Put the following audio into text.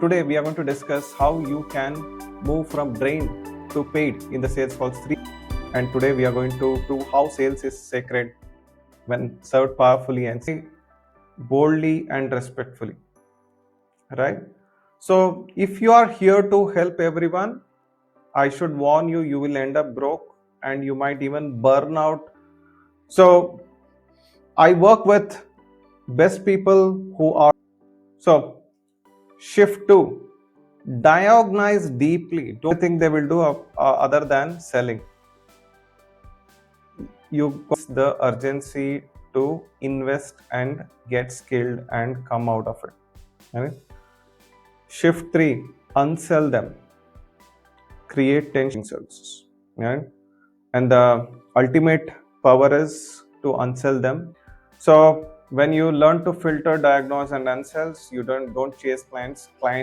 today we are going to discuss how you can move from drained to paid in the Salesforce 3. And today we are going to prove how sales is sacred when served powerfully and boldly and respectfully. Right? So if you are here to help everyone, I should warn you, you will end up broke and you might even burn out. So I work with best people who are. So shift to diagnose deeply. Don't think they will do other than selling. You got the urgency to invest and get skilled and come out of it. Right? Shift 3, unsell them. Create tension services. Right? And the ultimate power is to unsell them. So when you learn to filter, diagnose, and unsell, you don't chase clients. Clients